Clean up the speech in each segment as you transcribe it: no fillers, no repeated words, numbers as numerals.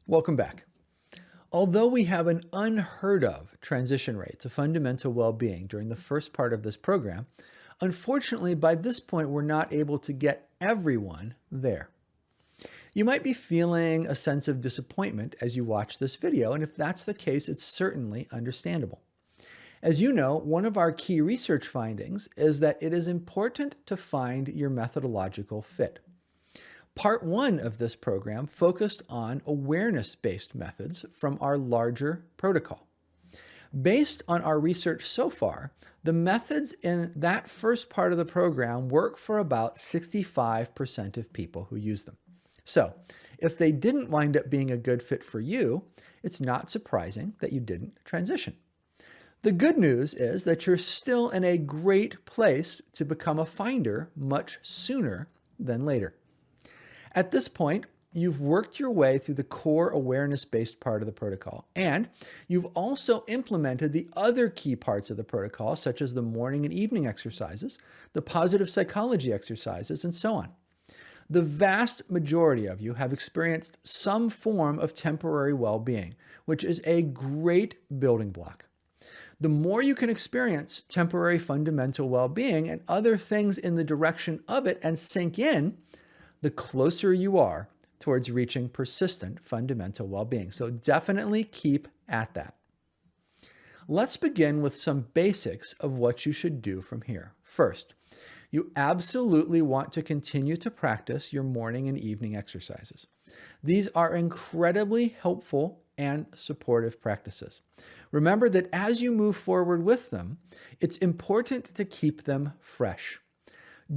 Welcome back. Although we have an unheard of transition rate to fundamental well-being during the first part of this program, unfortunately, by this point, we're not able to get everyone there. You might be feeling a sense of disappointment as you watch this video, and if that's the case, it's certainly understandable. As you know, one of our key research findings is that it is important to find your methodological fit. Part one of this program focused on awareness-based methods from our larger protocol. Based on our research so far, the methods in that first part of the program work for about 65% of people who use them. So, if they didn't wind up being a good fit for you, it's not surprising that you didn't transition. The good news is that you're still in a great place to become a finder much sooner than later. At this point, you've worked your way through the core awareness-based part of the protocol, and you've also implemented the other key parts of the protocol, such as the morning and evening exercises, the positive psychology exercises, and so on. The vast majority of you have experienced some form of temporary well-being, which is a great building block. The more you can experience temporary fundamental well-being and other things in the direction of it and sink in, the closer you are towards reaching persistent fundamental well-being. So definitely keep at that. Let's begin with some basics of what you should do from here. First, you absolutely want to continue to practice your morning and evening exercises. These are incredibly helpful and supportive practices. Remember that as you move forward with them, it's important to keep them fresh.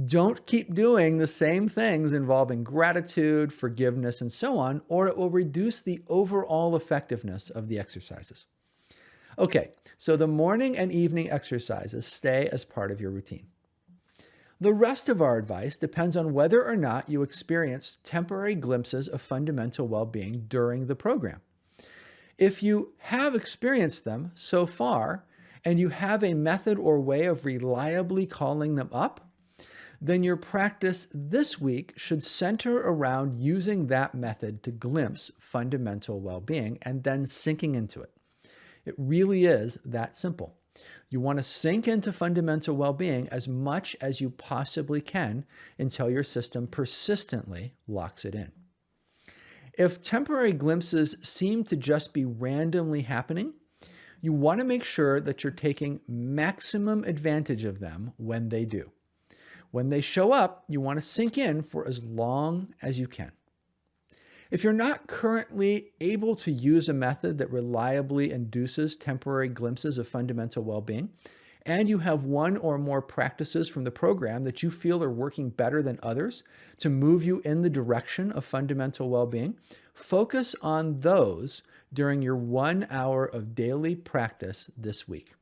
Don't keep doing the same things involving gratitude, forgiveness, and so on, or it will reduce the overall effectiveness of the exercises. Okay, so the morning and evening exercises stay as part of your routine. The rest of our advice depends on whether or not you experience temporary glimpses of fundamental well-being during the program. If you have experienced them so far, and you have a method or way of reliably calling them up, then your practice this week should center around using that method to glimpse fundamental well-being and then sinking into it. It really is that simple. You want to sink into fundamental well-being as much as you possibly can until your system persistently locks it in. If temporary glimpses seem to just be randomly happening, you want to make sure that you're taking maximum advantage of them when they do. When they show up, you want to sink in for as long as you can. If you're not currently able to use a method that reliably induces temporary glimpses of fundamental well-being, and you have one or more practices from the program that you feel are working better than others to move you in the direction of fundamental well-being, focus on those during your 1 hour of daily practice this week.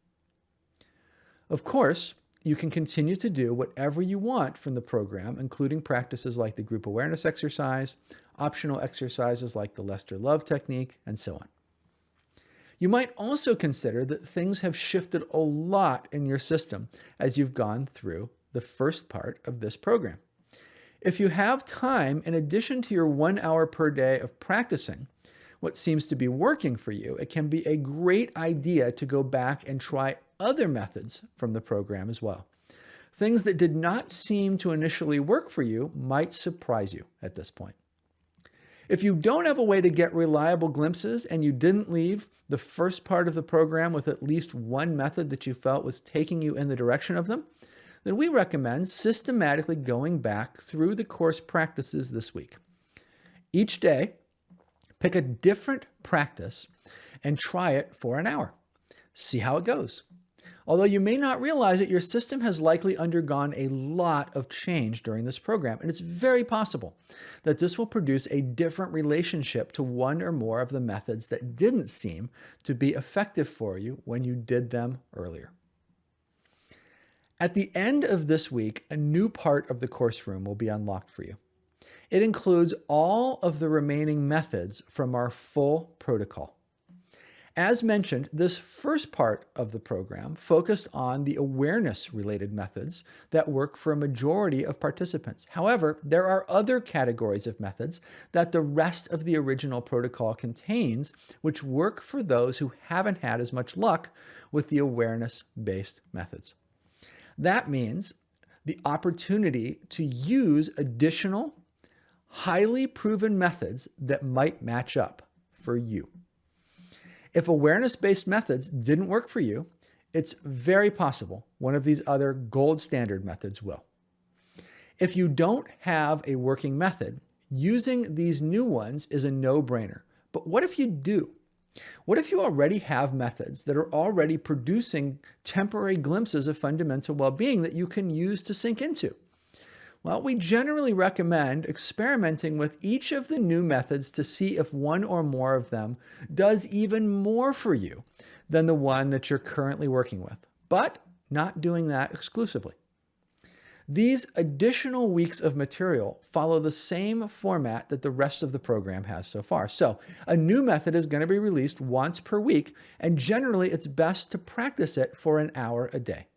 Of course, you can continue to do whatever you want from the program, including practices like the group awareness exercise, optional exercises like the Lester Love technique, and so on. You might also consider that things have shifted a lot in your system as you've gone through the first part of this program. If you have time, in addition to your 1 hour per day of practicing what seems to be working for you, it can be a great idea to go back and try other methods from the program as well. Things that did not seem to initially work for you might surprise you at this point. If you don't have a way to get reliable glimpses and you didn't leave the first part of the program with at least one method that you felt was taking you in the direction of them, then we recommend systematically going back through the course practices this week. Each day, pick a different practice and try it for an hour. See how it goes. Although you may not realize it, your system has likely undergone a lot of change during this program, and it's very possible that this will produce a different relationship to one or more of the methods that didn't seem to be effective for you when you did them earlier. At the end of this week, a new part of the course room will be unlocked for you. It includes all of the remaining methods from our full protocol. As mentioned, this first part of the program focused on the awareness-related methods that work for a majority of participants. However, there are other categories of methods that the rest of the original protocol contains, which work for those who haven't had as much luck with the awareness-based methods. That means the opportunity to use additional, highly proven methods that might match up for you. If awareness-based methods didn't work for you, it's very possible one of these other gold standard methods will. If you don't have a working method, using these new ones is a no-brainer. But what if you do? What if you already have methods that are already producing temporary glimpses of fundamental well-being that you can use to sink into? Well, we generally recommend experimenting with each of the new methods to see if one or more of them does even more for you than the one that you're currently working with, but not doing that exclusively. These additional weeks of material follow the same format that the rest of the program has so far. So a new method is going to be released once per week, and generally it's best to practice it for an hour a day.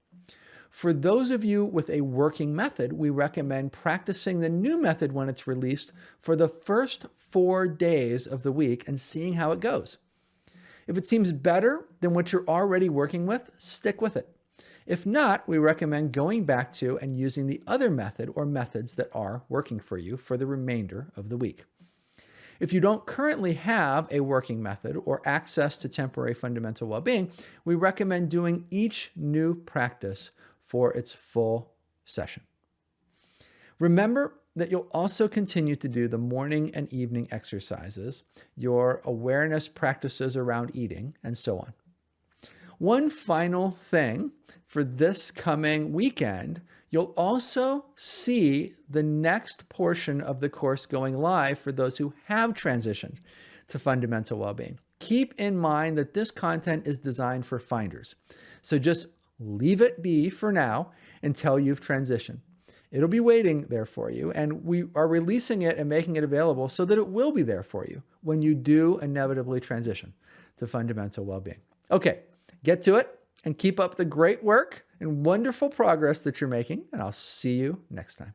For those of you with a working method, we recommend practicing the new method when it's released for the first 4 days of the week and seeing how it goes. If it seems better than what you're already working with, stick with it. If not, we recommend going back to and using the other method or methods that are working for you for the remainder of the week. If you don't currently have a working method or access to temporary fundamental well-being, we recommend doing each new practice for its full session. Remember that you'll also continue to do the morning and evening exercises, your awareness practices around eating, and so on. One final thing for this coming weekend, you'll also see the next portion of the course going live for those who have transitioned to fundamental well-being. Keep in mind that this content is designed for finders. So just leave it be for now until you've transitioned. It'll be waiting there for you, and we are releasing it and making it available so that it will be there for you when you do inevitably transition to fundamental well-being. Okay, get to it and keep up the great work and wonderful progress that you're making, and I'll see you next time.